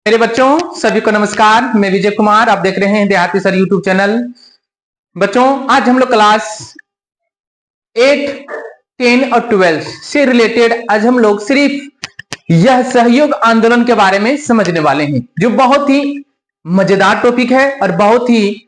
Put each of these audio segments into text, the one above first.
मेरे बच्चों सभी को नमस्कार। मैं विजय कुमार, आप देख रहे हैं देहाती सर यूट्यूब चैनल। बच्चों आज हम लोग क्लास 8, 10 और 12 से रिलेटेड आज हम लोग सिर्फ यह सहयोग आंदोलन के बारे में समझने वाले हैं, जो बहुत ही मजेदार टॉपिक है और बहुत ही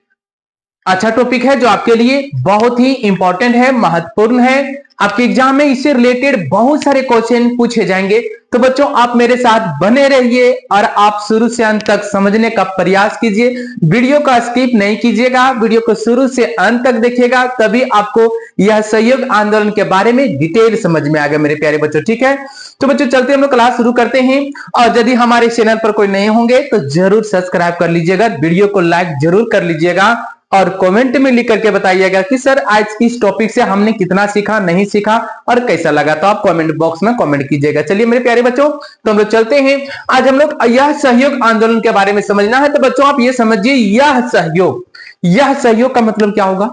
अच्छा टॉपिक है, जो आपके लिए बहुत ही इंपॉर्टेंट है, महत्वपूर्ण है। आपके एग्जाम में इससे रिलेटेड बहुत सारे क्वेश्चन पूछे जाएंगे। तो बच्चों आप मेरे साथ बने रहिए और आप शुरू से अंत तक समझने का प्रयास कीजिए। वीडियो का स्किप नहीं कीजिएगा, वीडियो को शुरू से अंत तक देखिएगा, तभी आपको यह सहयोग आंदोलन के बारे में डिटेल समझ में आएगा मेरे प्यारे बच्चों। ठीक है, तो बच्चों चलते हम लोग क्लास शुरू करते हैं। और यदि हमारे चैनल पर कोई नए होंगे तो जरूर सब्सक्राइब कर लीजिएगा, वीडियो को लाइक जरूर कर लीजिएगा और कमेंट में लिख करके बताइएगा कि सर आज इस टॉपिक से हमने कितना सीखा, नहीं सीखा और कैसा लगा। तो आप कमेंट बॉक्स में कमेंट कीजिएगा। चलिए मेरे प्यारे बच्चों, तो हम लोग चलते हैं। आज हम लोग यह सहयोग आंदोलन के बारे में समझना है। तो बच्चों आप ये समझिए, यह सहयोग का मतलब क्या होगा।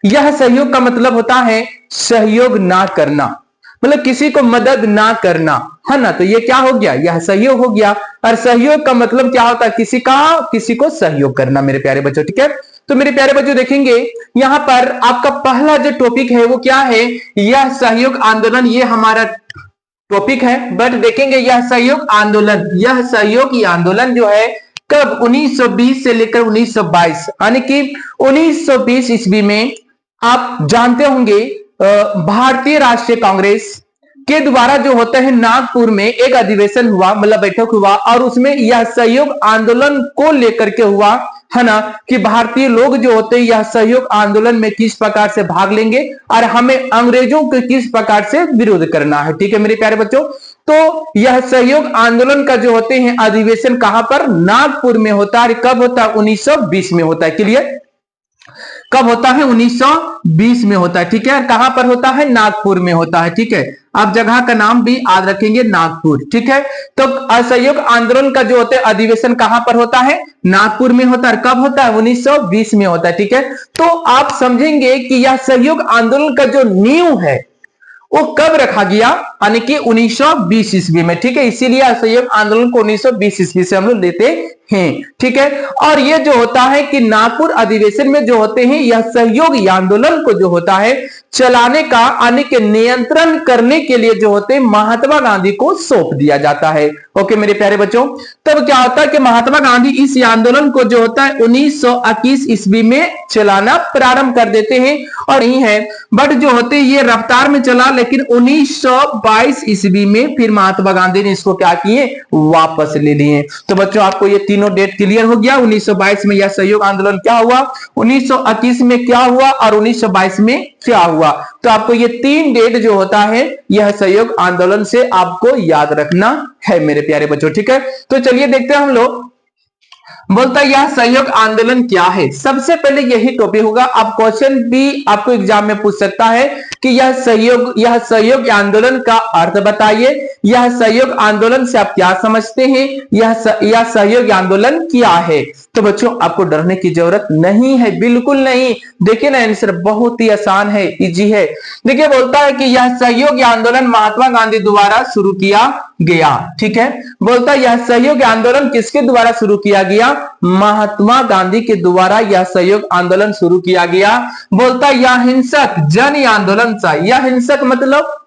यह सहयोग का मतलब होता है सहयोग ना करना, मतलब किसी को मदद ना करना, है ना। तो ये क्या हो गया, यह सहयोग हो गया। और सहयोग का मतलब क्या होता है, किसी को सहयोग करना मेरे प्यारे बच्चों। ठीक है, तो मेरे प्यारे बच्चों देखेंगे यहां पर आपका पहला जो टॉपिक है वो क्या है, यह सहयोग आंदोलन, ये हमारा टॉपिक है। बट देखेंगे यह सहयोग आंदोलन जो है कब 1920 से लेकर 1922, यानी कि 1920 ईस्वी में आप जानते होंगे भारतीय राष्ट्रीय कांग्रेस के द्वारा जो होता है नागपुर में एक अधिवेशन हुआ, मतलब बैठक हुआ, और उसमें यह सहयोग आंदोलन को लेकर के हुआ, है ना, कि भारतीय लोग जो होते हैं यह सहयोग आंदोलन में किस प्रकार से भाग लेंगे और हमें अंग्रेजों के किस प्रकार से विरोध करना है। ठीक है मेरे प्यारे बच्चों, तो यह सहयोग आंदोलन का जो होते हैं अधिवेशन कहां पर, नागपुर में होता है। कब होता है, 1920 में होता है। क्लियर, कब होता है, 1920 में होता है। ठीक है, कहां पर होता है, नागपुर में होता है। ठीक है, आप जगह का नाम भी याद रखेंगे, नागपुर। ठीक है, तो असहयोग आंदोलन का जो होता है अधिवेशन कहां पर होता है, नागपुर में होता है। कब होता है, 1920 में होता है। ठीक है, तो आप समझेंगे कि यह सहयोग आंदोलन का जो नींव है वो कब रखा गया, यानी कि 1920 ईस्वी में। ठीक है, इसीलिए असहयोग आंदोलन को 1920 ईस्वी से हम लोग लेते हैं। ठीक है, और ये जो होता है कि नागपुर अधिवेशन में जो होते हैं यह सहयोग आंदोलन को जो होता है चलाने का, यानी कि नियंत्रण करने के लिए जो होते हैं महात्मा गांधी को सौंप दिया जाता है। ओके मेरे प्यारे बच्चों, तब क्या होता है कि महात्मा गांधी इस आंदोलन को जो होता है 1921 ईस्वी में चलाना प्रारंभ कर देते हैं। और नहीं है, बट जो होते हैं ये रफ्तार में चला, लेकिन 1922 ईस्वी में फिर महात्मा गांधी ने इसको क्या किए, वापस ले लिए। तो बच्चों आपको ये तीनों डेट क्लियर हो गया। 1922 में यह सहयोग आंदोलन क्या हुआ, 1921 में क्या हुआ और 1922 में क्या हुआ। तो आपको ये तीन डेट जो होता है यह सहयोग आंदोलन से आपको याद रखना है मेरे प्यारे बच्चों। ठीक है, तो चलिए देखते हैं हम लोग। बोलता है यह सहयोग आंदोलन क्या है। सबसे पहले यही टॉपिक होगा, आप क्वेश्चन भी आपको एग्जाम में पूछ सकता है कि यह सहयोग आंदोलन का अर्थ बताइए, यह सहयोग आंदोलन से आप क्या समझते हैं, यह सहयोग आंदोलन क्या है। तो बच्चों आपको डरने की जरूरत नहीं है, बिल्कुल नहीं। देखिए ना, आंसर बहुत ही आसान है, इजी है। देखिए बोलता है कि यह सहयोग आंदोलन महात्मा गांधी द्वारा शुरू किया गया। ठीक है, बोलता है यह सहयोग आंदोलन किसके द्वारा शुरू किया गया, महात्मा गांधी के द्वारा यह सहयोग आंदोलन शुरू किया गया। बोलता है यह हिंसक जन आंदोलन था। यह हिंसक मतलब,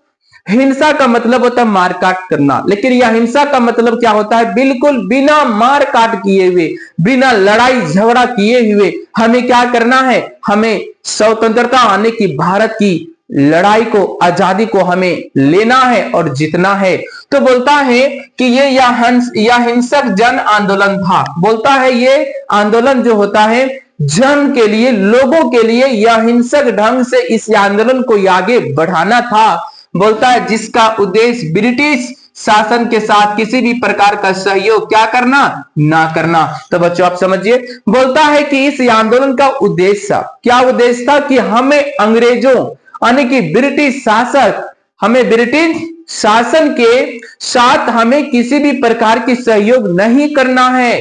हिंसा का मतलब होता है मार काट करना, लेकिन यह हिंसा का मतलब क्या होता है, बिल्कुल बिना मार काट किए हुए, बिना लड़ाई झगड़ा किए हुए हमें क्या करना है, हमें स्वतंत्रता आने की भारत की लड़ाई को, आजादी को हमें लेना है और जीतना है। तो बोलता है कि यह हिंसक जन आंदोलन था। बोलता है ये आंदोलन जो होता है जन के लिए, लोगों के लिए, यह हिंसक ढंग से इस आंदोलन को आगे बढ़ाना था। बोलता है जिसका उद्देश्य ब्रिटिश शासन के साथ किसी भी प्रकार का सहयोग क्या करना, ना करना। तो बच्चों आप समझिए, बोलता है कि इस आंदोलन का उद्देश्य क्या, उद्देश्य था कि हमें अंग्रेजों, यानी कि ब्रिटिश शासक, हमें ब्रिटिश शासन के साथ हमें किसी भी प्रकार की सहयोग नहीं करना है।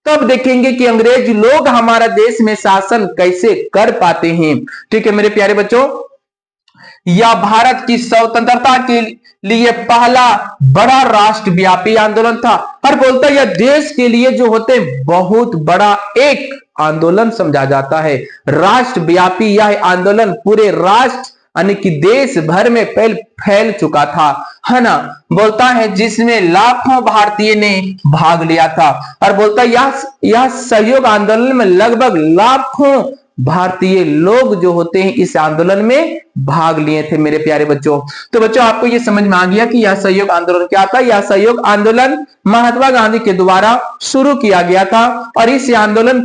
तब देखेंगे कि अंग्रेज लोग हमारा देश में शासन कैसे कर पाते हैं। ठीक है मेरे प्यारे बच्चों, या भारत की स्वतंत्रता के लिए पहला बड़ा राष्ट्रव्यापी आंदोलन था। और बोलता यह देश के लिए जो होते बहुत बड़ा एक आंदोलन समझा जाता है। राष्ट्रव्यापी यह आंदोलन पूरे राष्ट्र यानी कि देश भर में फैल चुका था, है ना। बोलता है जिसमें लाखों भारतीय ने भाग लिया था। और बोलता यह सहयोग आंदोलन में लगभग लाखों भारतीय लोग जो होते हैं इस आंदोलन में भाग लिए थे मेरे प्यारे बच्चों। तो बच्चों आपको यह समझ में आ गया कि यह सहयोग आंदोलन क्या था। यह सहयोग आंदोलन महात्मा गांधी के द्वारा शुरू किया गया था और इस आंदोलन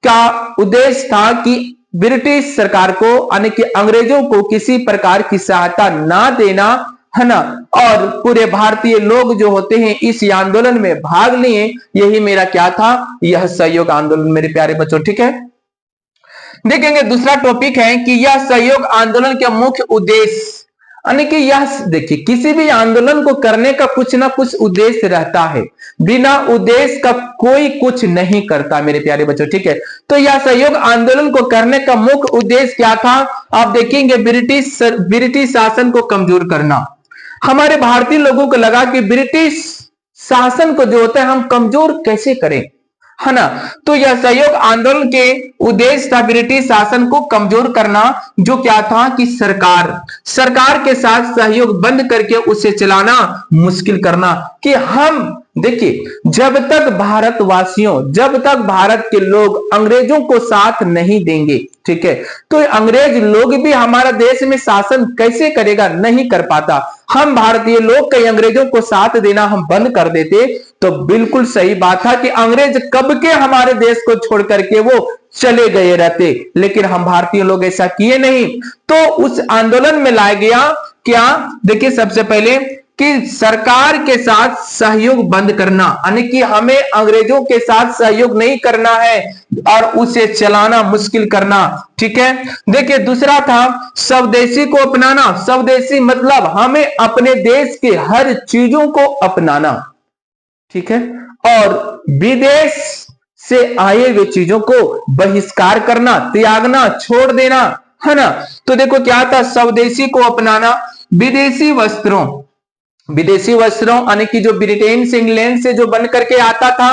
का उद्देश्य था कि ब्रिटिश सरकार को यानी कि अंग्रेजों को किसी प्रकार की सहायता ना देना, है ना। और पूरे भारतीय लोग जो होते हैं इस आंदोलन में भाग लिए। यही मेरा क्या था, यह सहयोग आंदोलन मेरे प्यारे बच्चों। ठीक है, देखेंगे दूसरा टॉपिक है कि यह सहयोग आंदोलन के मुख्य उद्देश्य, यानी कि यह देखिए किसी भी आंदोलन को करने का कुछ ना कुछ उद्देश्य रहता है, बिना उद्देश्य का कोई कुछ नहीं करता मेरे प्यारे बच्चों। ठीक है, तो यह सहयोग आंदोलन को करने का मुख्य उद्देश्य क्या था, आप देखेंगे ब्रिटिश शासन को कमजोर करना। हमारे भारतीय लोगों को लगा कि ब्रिटिश शासन को जो होता है हम कमजोर कैसे करें, है ना। तो यह सहयोग आंदोलन के उद्देश्य था ब्रिटिश शासन को कमजोर करना, जो क्या था कि सरकार के साथ सहयोग बंद करके उसे चलाना मुश्किल करना। कि हम देखिए जब तक भारत के लोग अंग्रेजों को साथ नहीं देंगे, ठीक है, तो अंग्रेज लोग भी हमारा देश में शासन कैसे करेगा, नहीं कर पाता। हम भारतीय लोग कई अंग्रेजों को साथ देना हम बंद कर देते तो बिल्कुल सही बात था कि अंग्रेज कब के हमारे देश को छोड़ करके वो चले गए रहते, लेकिन हम भारतीय लोग ऐसा किए नहीं। तो उस आंदोलन में लाया गया क्या, देखिए सबसे पहले कि सरकार के साथ सहयोग बंद करना, यानी कि हमें अंग्रेजों के साथ सहयोग नहीं करना है और उसे चलाना मुश्किल करना। ठीक है, देखिए दूसरा था स्वदेशी को अपनाना। स्वदेशी मतलब हमें अपने देश के हर चीजों को अपनाना, ठीक है, और विदेश से आए हुए चीजों को बहिष्कार करना, त्यागना, छोड़ देना, है ना। तो देखो क्या था, स्वदेशी को अपनाना, विदेशी वस्त्रों यानी कि जो ब्रिटेन से इंग्लैंड से जो बन करके आता था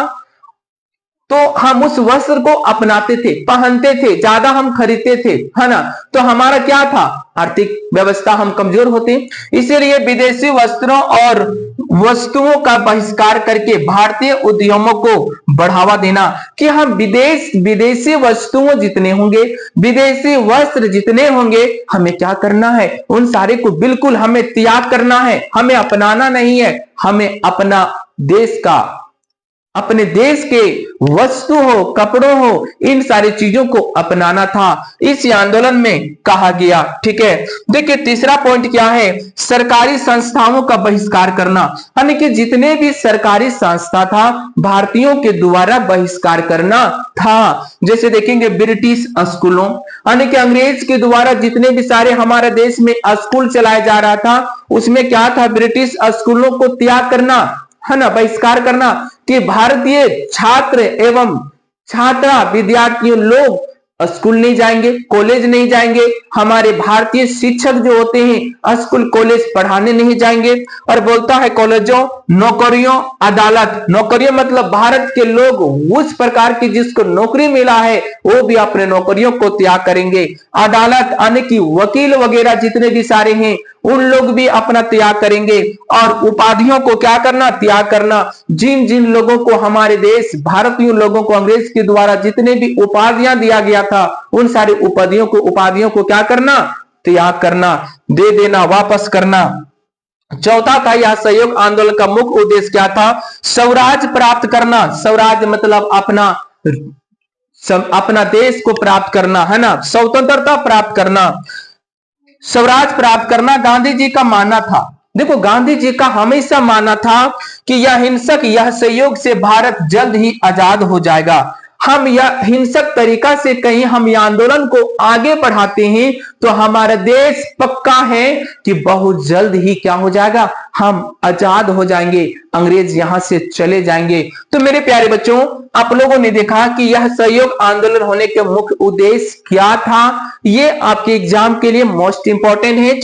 तो हम उस वस्त्र को अपनाते थे, पहनते थे, ज्यादा हम खरीदते थे, है ना। तो हमारा क्या था, आर्थिक व्यवस्था हम कमजोर होते, इसीलिए विदेशी वस्त्रों और वस्तुओं का बहिष्कार करके भारतीय उद्यमों को बढ़ावा देना। कि हम विदेशी वस्तुओं जितने होंगे, विदेशी वस्त्र जितने होंगे, हमें क्या करना है, उन सारे को बिल्कुल हमें त्याग करना है, हमें अपनाना नहीं है। हमें अपने देश के वस्तु हो, कपड़ों हो, इन सारी चीजों को अपनाना था, इस आंदोलन में कहा गया। ठीक है, देखिए तीसरा पॉइंट क्या है, सरकारी संस्थाओं का बहिष्कार करना, यानी कि जितने भी सरकारी संस्था था भारतीयों के द्वारा बहिष्कार करना था। जैसे देखेंगे ब्रिटिश स्कूलों, यानी कि अंग्रेज के द्वारा जितने भी सारे हमारे देश में स्कूल चलाया जा रहा था उसमें क्या था, ब्रिटिश स्कूलों को त्याग करना, है ना, बहिष्कार करना। कि भारतीय छात्र एवं छात्रा विद्यार्थियों लोग स्कूल नहीं जाएंगे, कॉलेज नहीं जाएंगे, हमारे भारतीय शिक्षक जो होते हैं स्कूल कॉलेज पढ़ाने नहीं जाएंगे। और बोलता है कॉलेजों, नौकरियों, अदालत, नौकरियों मतलब भारत के लोग उस प्रकार की जिसको नौकरी मिला है वो भी अपने नौकरियों को त्याग करेंगे। अदालत यानी कि वकील वगैरह जितने भी सारे हैं उन लोग भी अपना त्याग करेंगे। और उपाधियों को क्या करना, त्याग करना। जिन जिन लोगों को हमारे देश भारतीय लोगों को अंग्रेज के द्वारा जितने भी उपाधियां दिया गया था उन सारी उपाधियों को क्या करना, त्याग करना, दे देना, वापस करना। चौथा था यह सहयोग आंदोलन का मुख्य उद्देश्य क्या था, स्वराज प्राप्त करना। स्वराज मतलब अपना देश को प्राप्त करना, है ना, स्वतंत्रता प्राप्त करना, स्वराज प्राप्त करना गांधी जी का मानना था। देखो गांधी जी का हमेशा मानना था कि यह सहयोग से भारत जल्द ही आजाद हो जाएगा। हम यह हिंसक तरीका से कहीं हम यह आंदोलन को आगे बढ़ाते हैं तो हमारा देश पक्का है कि बहुत जल्द ही क्या हो जाएगा, हम आजाद हो जाएंगे, अंग्रेज यहां से चले जाएंगे। तो मेरे प्यारे बच्चों, आप लोगों ने देखा कि यह सहयोग आंदोलन होने के मुख्य उद्देश्य क्या था। ये आपके एग्जाम के लिए मोस्ट इंपॉर्टेंट है।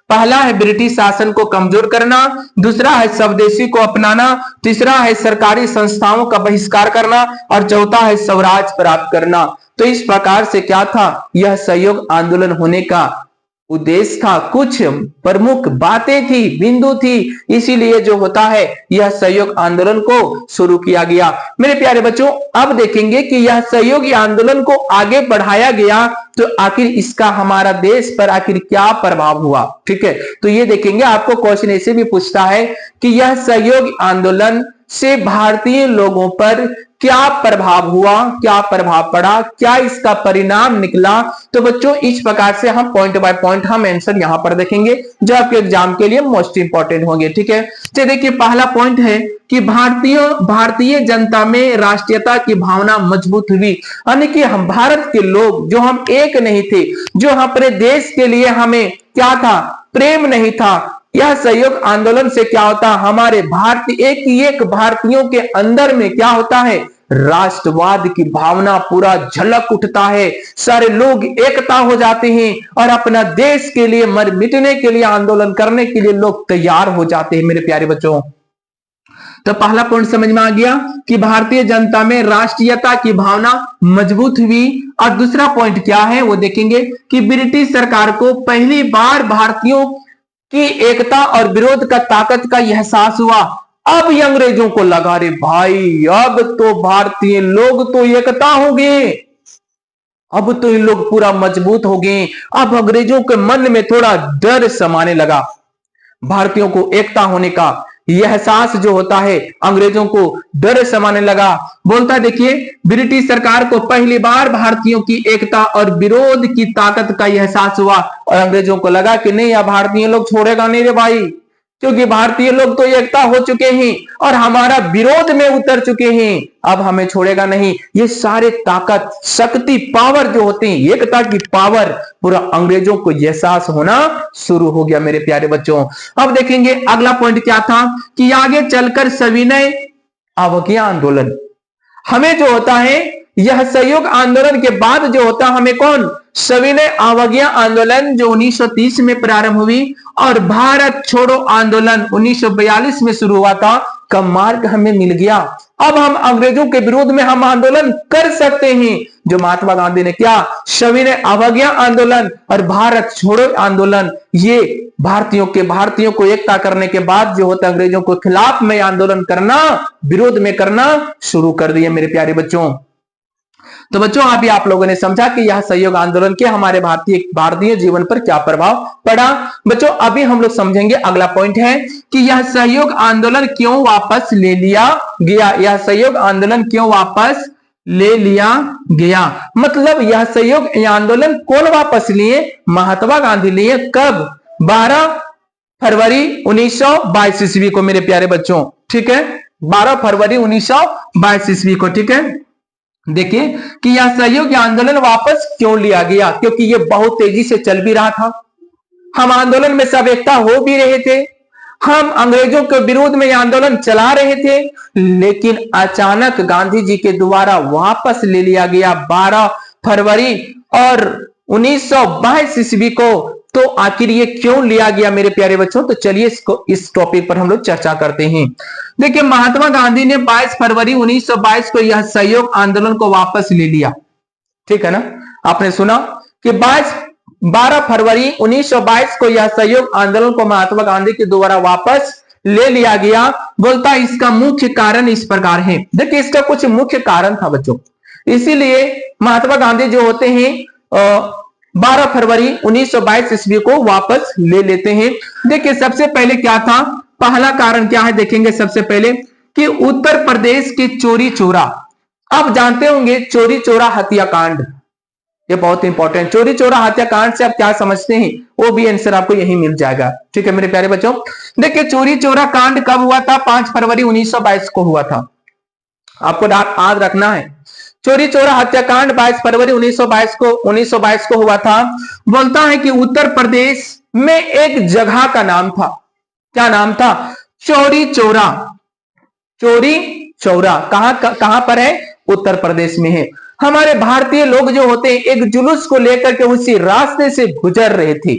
पहला है ब्रिटिश शासन को कमजोर करना, दूसरा है स्वदेशी को अपनाना, तीसरा है सरकारी संस्थाओं का बहिष्कार करना और चौथा है स्वराज प्राप्त करना। तो इस प्रकार से क्या था, यह सहयोग आंदोलन होने का उद्देश्य था, कुछ प्रमुख बातें थी, बिंदु थी, इसीलिए जो होता है यह सहयोग आंदोलन को शुरू किया गया। मेरे प्यारे बच्चों, अब देखेंगे कि यह सहयोगी आंदोलन को आगे बढ़ाया गया तो आखिर इसका हमारा देश पर आखिर क्या प्रभाव हुआ। ठीक है, तो ये देखेंगे। आपको क्वेश्चन ऐसे भी पूछता है कि यह सहयोगी आंदोलन से भारतीय लोगों पर क्या प्रभाव हुआ, क्या प्रभाव पड़ा, क्या इसका परिणाम निकला। तो बच्चों इस प्रकार से हम पॉइंट बाय पॉइंट हम आंसर यहां पर देखेंगे जो आपके एग्जाम के लिए मोस्ट इंपॉर्टेंट होंगे। ठीक है, तो देखिए पहला पॉइंट है कि भारतीय जनता में राष्ट्रीयता की भावना मजबूत हुई, यानी कि हम भारत के लोग जो हम एक नहीं थे, जो अपने देश के लिए हमें क्या था, प्रेम नहीं था। यह सहयोग आंदोलन से क्या होता, हमारे भारतीय एक भारतीयों के अंदर में क्या होता है, राष्ट्रवाद की भावना पूरा झलक उठता है। सारे लोग एकता हो जाते हैं और अपना देश के लिए मर मिटने के लिए, आंदोलन करने के लिए लोग तैयार हो जाते हैं। मेरे प्यारे बच्चों, तो पहला पॉइंट समझ में आ गया कि भारतीय जनता में राष्ट्रीयता की भावना मजबूत हुई। और दूसरा पॉइंट क्या है वो देखेंगे कि ब्रिटिश सरकार को पहली बार भारतीयों की एकता और विरोध का ताकत का एहसास हुआ। अब ये अंग्रेजों को लगा, रे भाई अब तो भारतीय लोग तो एकता हो गए, अब तो ये लोग पूरा मजबूत हो गए। अब अंग्रेजों के मन में थोड़ा डर समाने लगा। भारतीयों को एकता होने का यह एहसास जो होता है, अंग्रेजों को डर समाने लगा। बोलता देखिए, ब्रिटिश सरकार को पहली बार भारतीयों की एकता और विरोध की ताकत का एहसास हुआ और अंग्रेजों को लगा कि नहीं, अब भारतीय लोग छोड़ेगा नहीं रे भाई, क्योंकि भारतीय लोग तो एकता हो चुके हैं और हमारा विरोध में उतर चुके हैं, अब हमें छोड़ेगा नहीं। ये सारे ताकत, शक्ति, पावर जो होते हैं, एकता की पावर, पूरा अंग्रेजों को एहसास होना शुरू हो गया। मेरे प्यारे बच्चों, अब देखेंगे अगला पॉइंट क्या था कि आगे चलकर सविनय अवज्ञा आंदोलन, हमें जो होता है यह सहयोग आंदोलन के बाद जो होता है हमें कौन, सविनय अवज्ञा आंदोलन जो 1930 में प्रारंभ हुई और भारत छोड़ो आंदोलन 1942 में शुरू हुआ था, का मार्ग हमें मिल गया। अब हम अंग्रेजों के विरोध में हम आंदोलन कर सकते हैं। जो महात्मा गांधी ने क्या, सविनय अवज्ञा आंदोलन और भारत छोड़ो आंदोलन, ये भारतीयों को एकता करने के बाद जो होता अंग्रेजों के खिलाफ में आंदोलन करना, विरोध में करना शुरू कर दिए। मेरे प्यारे बच्चों, तो बच्चों अभी आप लोगों ने समझा कि यह सहयोग आंदोलन के हमारे भारतीय जीवन पर क्या प्रभाव पड़ा। बच्चों अभी हम लोग समझेंगे अगला पॉइंट है कि यह सहयोग आंदोलन क्यों वापस ले लिया गया। यह सहयोग आंदोलन क्यों वापस ले लिया गया, मतलब यह सहयोग आंदोलन कौन वापस लिए, महात्मा गांधी लिए। कब, 12 फरवरी 1922 ईस्वी को। मेरे प्यारे बच्चों, ठीक है, 12 फरवरी 1922 ईस्वी को। ठीक है, देखिए कि यह सहयोग आंदोलन वापस क्यों लिया गया, क्योंकि यह बहुत तेजी से चल भी रहा था, हम आंदोलन में सब एकता हो भी रहे थे, हम अंग्रेजों के विरोध में आंदोलन चला रहे थे, लेकिन अचानक गांधी जी के द्वारा वापस ले लिया गया 12 फरवरी और 1922 ईस्वी को। तो आखिर ये क्यों लिया गया मेरे प्यारे बच्चों, तो चलिए इस टॉपिक पर हम लोग चर्चा करते हैं। देखिए महात्मा गांधी ने 22 फरवरी 1922 को यह सहयोग आंदोलन को वापस ले लिया। ठीक है ना, आपने सुना कि 12 फरवरी 1922 को यह सहयोग आंदोलन को महात्मा गांधी के द्वारा वापस ले लिया गया। बोलता इसका मुख्य कारण इस प्रकार है। देखिए इसका कुछ मुख्य कारण था बच्चों, इसीलिए महात्मा गांधी जो होते हैं 12 फरवरी 1922 ईस्वी को वापस ले लेते हैं। देखिए सबसे पहले क्या था, पहला कारण क्या है देखेंगे सबसे पहले कि उत्तर प्रदेश के चोरी चोरा, आप जानते होंगे चोरी चोरा हत्याकांड, ये बहुत इंपॉर्टेंट। चोरी चोरा हत्याकांड से आप क्या समझते हैं, वो भी आंसर आपको यही मिल जाएगा। ठीक है मेरे प्यारे बच्चों, देखिए चोरी चोरा कांड कब हुआ था, 5 फरवरी 1922 को हुआ था, आपको याद रखना है। चोरी चोरा हत्याकांड 22 फरवरी 1922 को हुआ था। बोलता है कि उत्तर प्रदेश में एक जगह का नाम था, क्या नाम था, चोरी चोरा। चोरी चोरा कहां पर है, उत्तर प्रदेश में है। हमारे भारतीय लोग जो होते हैं एक जुलूस को लेकर के उसी रास्ते से गुजर रहे थे,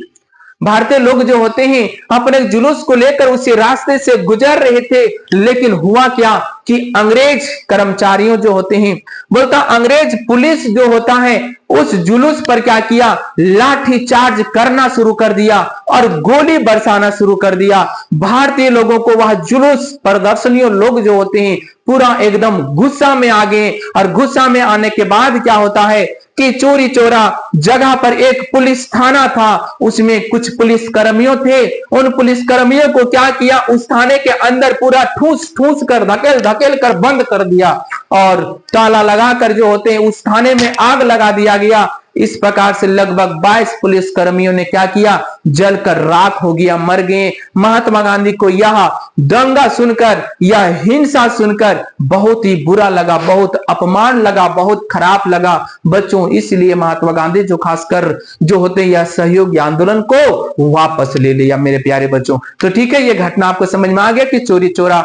भारतीय लोग जो होते हैं अपने जुलूस को लेकर उसी रास्ते से गुजर रहे थे, लेकिन हुआ क्या कि अंग्रेज कर्मचारियों जो होते हैं, बोलता अंग्रेज पुलिस जो होता है उस जुलूस पर क्या किया, लाठी चार्ज करना शुरू कर दिया और गोली बरसाना शुरू कर दिया। भारतीय लोगों को वह जुलूस प्रदर्शनियों लोग जो होते हैं पूरा एकदम गुस्सा में आ गए, और गुस्सा में आने के बाद क्या होता है कि चोरी चोरा जगह पर एक पुलिस थाना था, उसमें कुछ पुलिस कर्मियों थे, उन पुलिस कर्मियों को क्या किया, उस थाने के अंदर पूरा ठूस ठूस कर धकेल धकेल कर बंद कर दिया और ताला लगाकर जो होते हैं उस थाने में आग लगा दिया गया। इस प्रकार से लगभग 22 पुलिस कर्मियों ने क्या किया, जलकर राख हो गया, मर गए। महात्मा गांधी को यह दंगा सुनकर, यह हिंसा सुनकर बहुत ही बुरा लगा, बहुत अपमान लगा, बहुत खराब लगा बच्चों। इसलिए महात्मा गांधी जो खासकर जो होते हैं यह सहयोग आंदोलन को वापस ले लिया मेरे प्यारे बच्चों। तो ठीक है, ये घटना आपको समझ में आ गया कि चोरी चोरा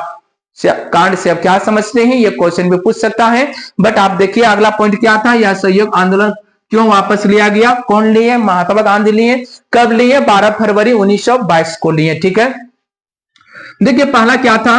कांड से अब क्या समझते हैं, ये क्वेश्चन भी पूछ सकता है। बट आप देखिए अगला पॉइंट क्या था, यह सहयोग आंदोलन क्यों वापस लिया गया, कौन लिए, महात्मा गांधी लिए, कब लिए, 12 फरवरी 1922 को लिए। ठीक है, देखिए पहला क्या था,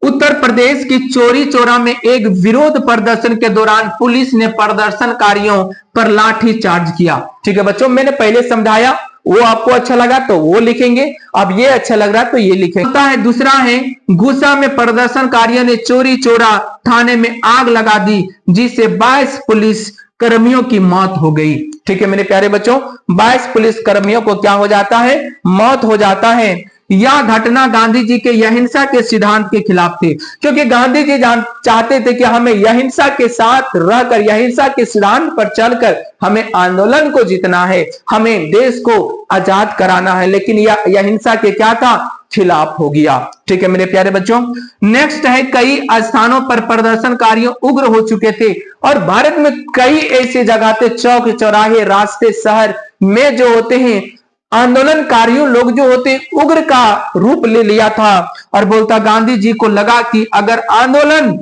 उत्तर प्रदेश की चोरी चोरा में एक विरोध प्रदर्शन के दौरान पुलिस ने प्रदर्शनकारियों पर लाठी चार्ज किया। ठीक है बच्चों, मैंने पहले समझाया, वो आपको अच्छा लगा तो वो लिखेंगे, अब ये अच्छा लग रहा तो ये लिखेंगे। दूसरा है, गुस्सा में प्रदर्शनकारियों ने चोरी चोरा थाने में आग लगा दी, जिससे 22 पुलिस कर्मियों की मौत हो गई। ठीक है मेरे प्यारे बच्चों, 22 पुलिस कर्मियों को क्या हो जाता है, मौत हो जाता है। यह घटना गांधी जी के अहिंसा के सिद्धांत के खिलाफ थी, क्योंकि गांधी जी चाहते थे कि हमें अहिंसा के साथ रहकर, अहिंसा के सिद्धांत पर चलकर हमें आंदोलन को जीतना है, हमें देश को आजाद कराना है, लेकिन यह अहिंसा के क्या था, खिलाफ हो गया। ठीक है मेरे प्यारे बच्चों, नेक्स्ट है, कई स्थानों पर प्रदर्शनकारियों उग्र हो चुके थे और भारत में कई ऐसे जगह थे, चौक चौराहे रास्ते शहर में जो होते हैं आंदोलनकारियों लोग जो होते उग्र का रूप ले लिया था। और बोलता गांधी जी को लगा कि अगर आंदोलन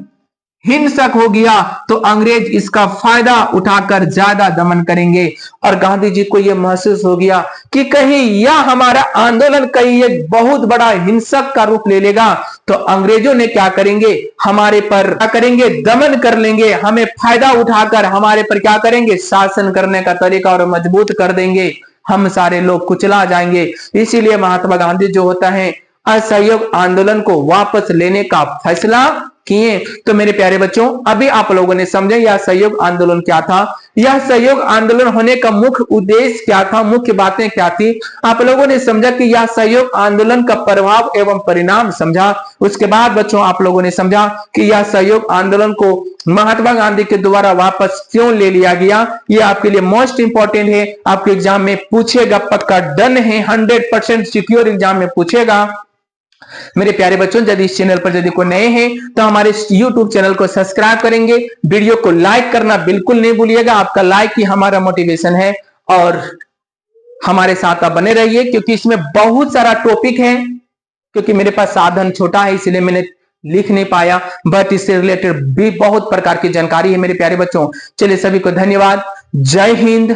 हिंसक हो गया तो अंग्रेज इसका फायदा उठाकर ज्यादा दमन करेंगे, और गांधी जी को यह महसूस हो गया कि कहीं यह हमारा आंदोलन कहीं एक बहुत बड़ा हिंसक का रूप ले लेगा तो अंग्रेजों ने क्या करेंगे, हमारे पर क्या करेंगे, दमन कर लेंगे, हमें फायदा उठाकर हमारे पर क्या करेंगे, शासन करने का तरीका और मजबूत कर देंगे, हम सारे लोग कुचला जाएंगे। इसीलिए महात्मा गांधी जो होता है असहयोग आंदोलन को वापस लेने का फैसला किए। तो मेरे प्यारे बच्चों, अभी आप लोगों ने समझे यह सहयोग आंदोलन क्या था, यह सहयोग आंदोलन होने का मुख्य उद्देश्य क्या था, मुख्य बातें क्या थी, आप लोगों ने समझा कि यह सहयोग आंदोलन का प्रभाव एवं परिणाम समझा। उसके बाद बच्चों आप लोगों ने समझा कि यह सहयोग आंदोलन को महात्मा गांधी के द्वारा वापस क्यों ले लिया गया। यह आपके लिए मोस्ट इंपॉर्टेंट है, आपके एग्जाम में पूछेगा, पक्का डन है, 100% सिक्योर एग्जाम में पूछेगा। मेरे प्यारे बच्चों, यदि इस चैनल पर यदि कोई नए हैं तो हमारे YouTube चैनल को सब्सक्राइब करेंगे, वीडियो को लाइक करना बिल्कुल नहीं भूलिएगा, आपका लाइक ही हमारा मोटिवेशन है, और हमारे साथ आप बने रहिए क्योंकि इसमें बहुत सारा टॉपिक है। क्योंकि मेरे पास साधन छोटा है इसलिए मैंने लिख नहीं पाया, बट इससे रिलेटेड भी बहुत प्रकार की जानकारी है मेरे प्यारे बच्चों। चलिए सभी को धन्यवाद, जय हिंद।